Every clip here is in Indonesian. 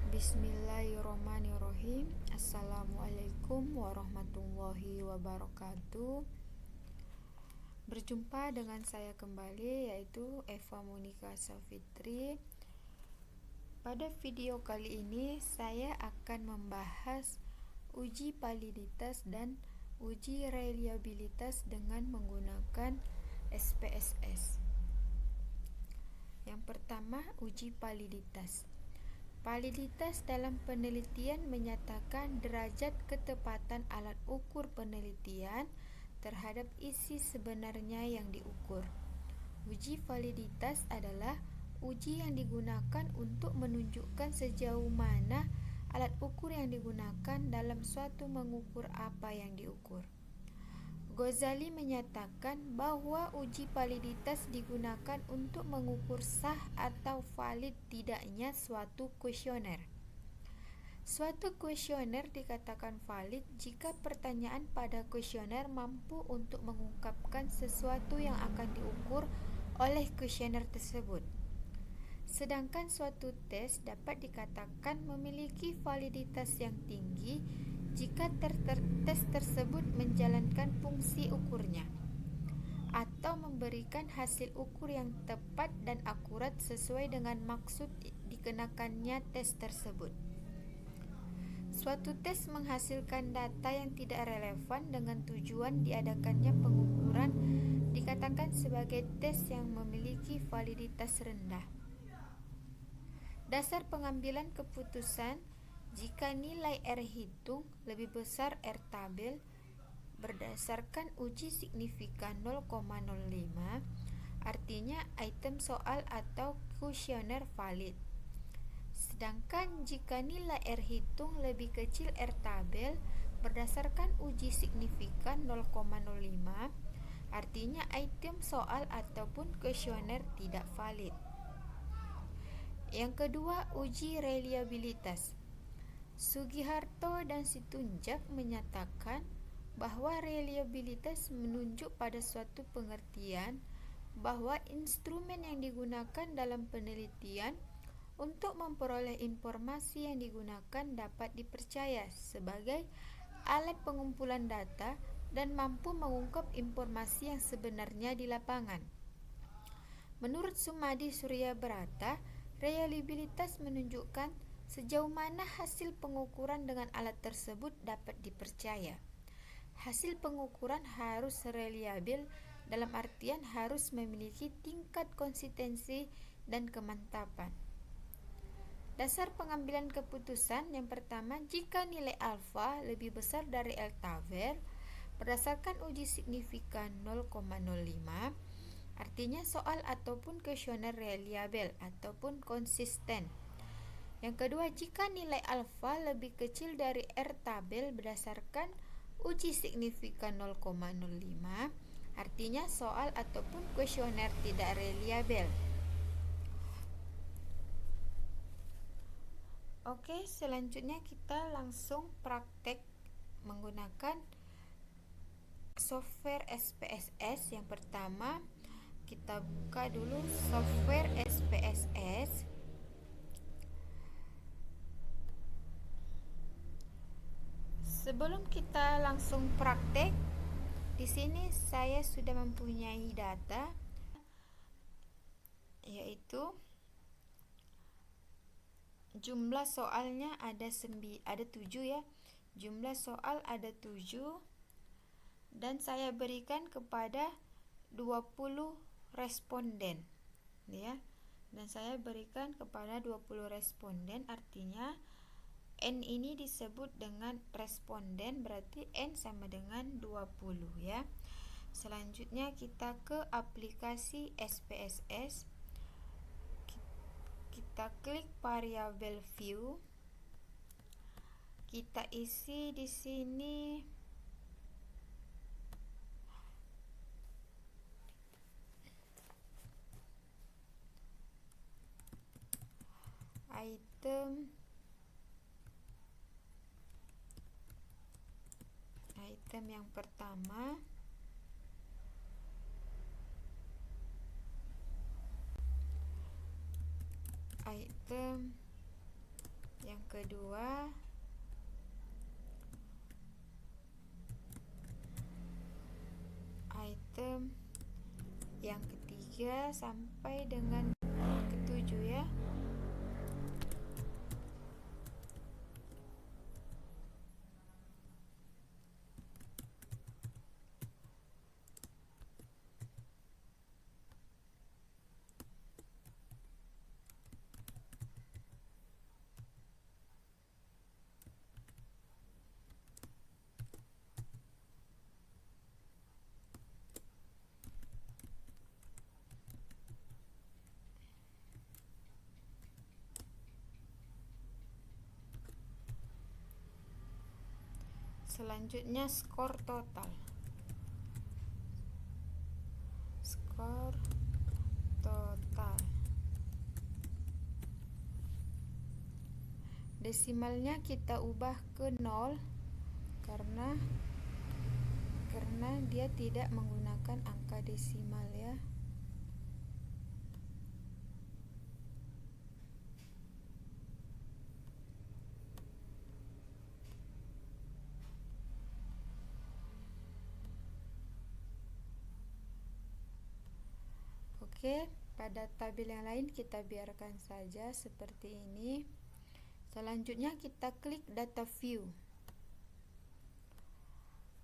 Bismillahirrahmanirrahim. Assalamualaikum warahmatullahi wabarakatuh. Berjumpa dengan saya kembali, yaitu Eva Monika Safitri. Pada video kali ini saya akan membahas uji validitas dan uji reliabilitas dengan menggunakan SPSS. Yang pertama, uji validitas. Validitas dalam penelitian menyatakan derajat ketepatan alat ukur penelitian terhadap isi sebenarnya yang diukur. Uji validitas adalah uji yang digunakan untuk menunjukkan sejauh mana alat ukur yang digunakan dalam suatu mengukur apa yang diukur. Ghazali menyatakan bahwa uji validitas digunakan untuk mengukur sah atau valid tidaknya suatu kuesioner. Suatu kuesioner dikatakan valid jika pertanyaan pada kuesioner mampu untuk mengungkapkan sesuatu yang akan diukur oleh kuesioner tersebut. Sedangkan suatu tes dapat dikatakan memiliki validitas yang tinggi jika tes tersebut menjalankan fungsi ukurnya atau memberikan hasil ukur yang tepat dan akurat sesuai dengan maksud dikenakannya tes tersebut. Suatu tes menghasilkan data yang tidak relevan dengan tujuan diadakannya pengukuran dikatakan sebagai tes yang memiliki validitas rendah. Dasar pengambilan keputusan jika nilai R hitung lebih besar R tabel berdasarkan uji signifikan 0,05, artinya item soal atau kuesioner valid. Sedangkan jika nilai R hitung lebih kecil R tabel berdasarkan uji signifikan 0,05, artinya item soal ataupun kuesioner tidak valid. Yang kedua, uji reliabilitas. Sugiharto dan Situnjak menyatakan bahwa reliabilitas menunjuk pada suatu pengertian bahwa instrumen yang digunakan dalam penelitian untuk memperoleh informasi yang digunakan dapat dipercaya sebagai alat pengumpulan data dan mampu mengungkap informasi yang sebenarnya di lapangan. Menurut Sumadi Suryabrata, reliabilitas menunjukkan sejauh mana hasil pengukuran dengan alat tersebut dapat dipercaya. Hasil pengukuran harus reliabil dalam artian harus memiliki tingkat konsistensi dan kemantapan. Dasar pengambilan keputusan yang pertama, jika nilai alfa lebih besar dari L tabel berdasarkan uji signifikan 0,05, artinya soal ataupun kuesioner reliabel ataupun konsisten. Yang kedua, jika nilai alfa lebih kecil dari R tabel berdasarkan uji signifikan 0,05, artinya soal ataupun kuesioner tidak reliabel. Oke, selanjutnya kita langsung praktek menggunakan software SPSS. Yang pertama, kita buka dulu software SPSS. Sebelum kita langsung praktek, di sini saya sudah mempunyai data, yaitu jumlah soalnya ada 7 ya. Jumlah soal ada 7 dan saya berikan kepada 20 responden ya. Dan saya berikan kepada 20 responden, artinya N ini disebut dengan responden, berarti N sama dengan 20 ya. Selanjutnya kita ke aplikasi SPSS. Kita klik variabel view. Kita isi di sini item yang pertama, item yang kedua, item yang ketiga sampai dengan ketujuh ya. Selanjutnya skor total. Skor total. Desimalnya kita ubah ke 0 karena dia tidak menggunakan angka desimal ya. Oke, pada tabel yang lain kita biarkan saja seperti ini. Selanjutnya kita klik data view.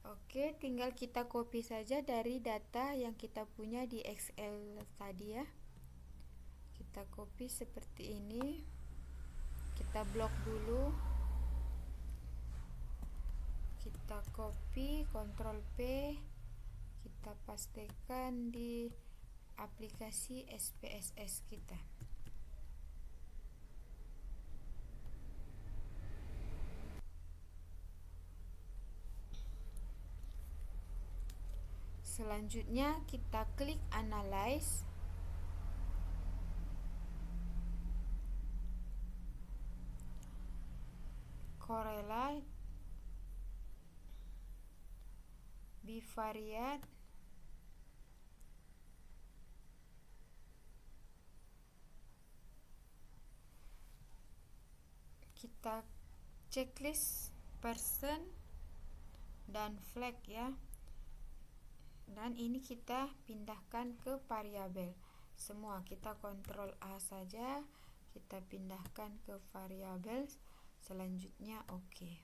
Oke, tinggal kita copy saja dari data yang kita punya di Excel tadi ya. Kita copy seperti ini. Kita blok dulu. Kita copy, Ctrl P. Kita pastekan di aplikasi SPSS kita. Selanjutnya kita klik analyze. Correlate, bivariate, kita checklist person dan flag ya. Dan ini kita pindahkan ke variabel. Semua kita Ctrl A saja, kita pindahkan ke variabel. Selanjutnya oke.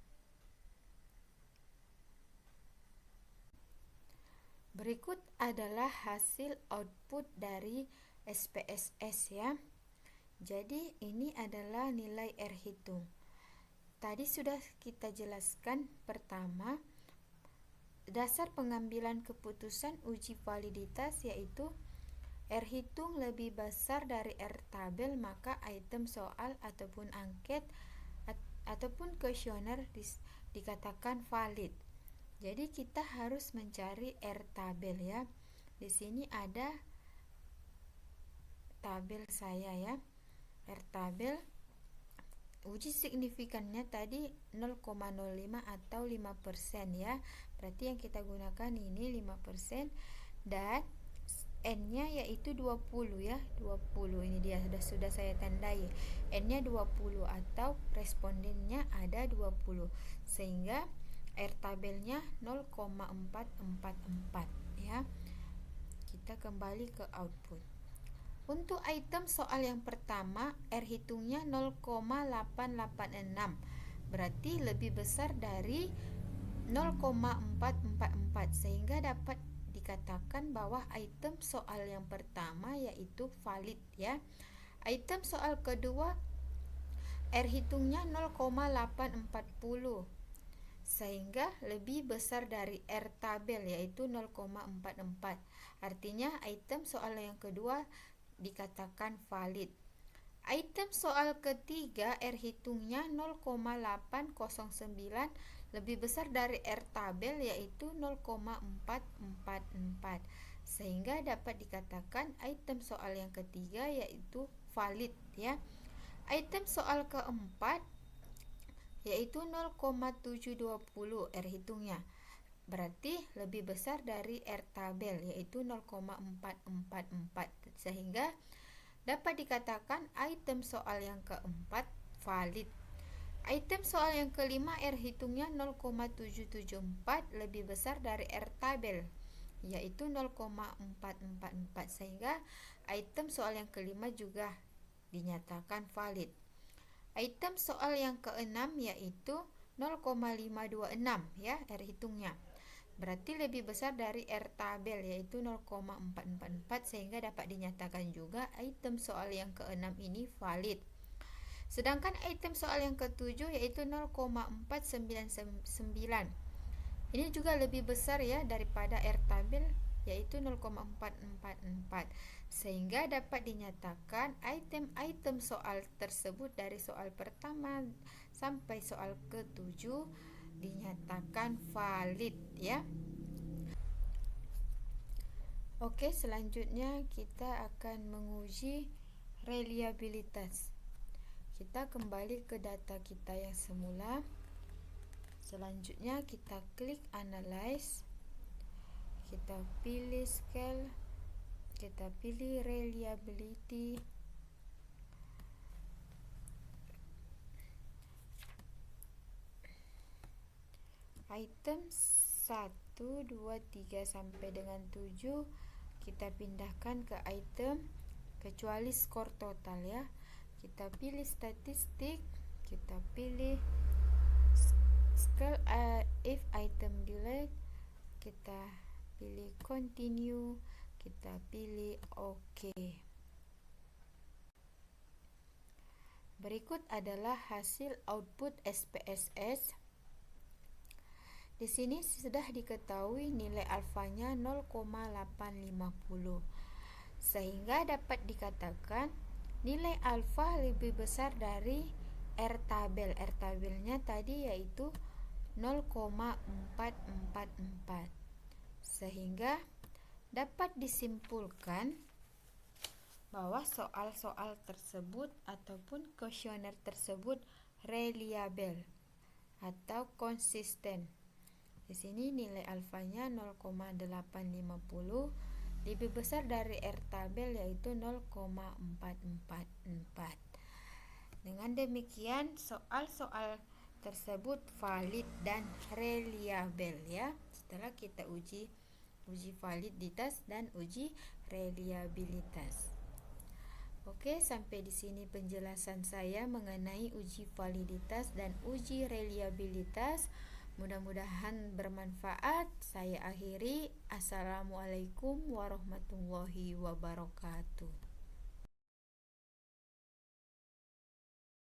Berikut adalah hasil output dari SPSS ya. Jadi ini adalah nilai R hitung. Tadi sudah kita jelaskan, pertama dasar pengambilan keputusan uji validitas yaitu R hitung lebih besar dari R tabel, maka item soal ataupun angket ataupun kuesioner dikatakan valid. Jadi kita harus mencari R tabel ya. Di sini ada tabel saya ya. R tabel uji signifikannya tadi 0,05 atau 5% ya. Berarti yang kita gunakan ini 5% dan N-nya yaitu 20 ya. 20 ini dia sudah saya tandai. N-nya 20 atau respondennya ada 20. Sehingga R tabelnya 0,444 ya. Kita kembali ke output. Untuk item soal yang pertama, R hitungnya 0,886. Berarti lebih besar dari 0,444 sehingga dapat dikatakan bahwa item soal yang pertama yaitu valid ya. Item soal kedua R hitungnya 0,840 sehingga lebih besar dari R tabel yaitu 0,44. Artinya item soal yang kedua dikatakan valid. Item soal ketiga R hitungnya 0,809 lebih besar dari R tabel yaitu 0,444 sehingga dapat dikatakan item soal yang ketiga yaitu valid ya. Item soal keempat yaitu 0,720 R hitungnya berarti lebih besar dari R tabel yaitu 0,444 sehingga dapat dikatakan item soal yang keempat valid. Item soal yang kelima, R hitungnya 0,774 lebih besar dari R tabel, yaitu 0,444, sehingga item soal yang kelima juga dinyatakan valid. Item soal yang keenam yaitu 0,526 ya, R hitungnya. Berarti lebih besar dari R tabel yaitu 0,444, sehingga dapat dinyatakan juga item soal yang keenam ini valid. Sedangkan item soal yang ketujuh yaitu 0,499. Ini juga lebih besar ya daripada R tabel yaitu 0,444, sehingga dapat dinyatakan item-item soal tersebut dari soal pertama sampai soal ketujuh dinyatakan valid ya. Oke, selanjutnya kita akan menguji reliabilitas. Kita kembali ke data kita yang semula. Selanjutnya kita klik analyze. Kita pilih scale. Kita pilih reliability. Item 1, 2, 3 sampai dengan 7 kita pindahkan ke item kecuali skor total ya. Kita pilih statistik, kita pilih scale if item delete, kita pilih continue, kita pilih OK. Berikut adalah hasil output SPSS. Di sini sudah diketahui nilai alfanya 0,850, sehingga dapat dikatakan nilai alfa lebih besar dari R tabel. R tabelnya tadi yaitu 0,444, sehingga dapat disimpulkan bahwa soal-soal tersebut ataupun kuesioner tersebut reliable atau konsisten. Di sini nilai alfanya 0,850 lebih besar dari R tabel yaitu 0,444. Dengan demikian soal-soal tersebut valid dan reliable ya. Setelah kita uji validitas dan uji reliabilitas. Oke, sampai di sini penjelasan saya mengenai uji validitas dan uji reliabilitas. Mudah-mudahan bermanfaat. Saya akhiri. Assalamualaikum warahmatullahi wabarakatuh.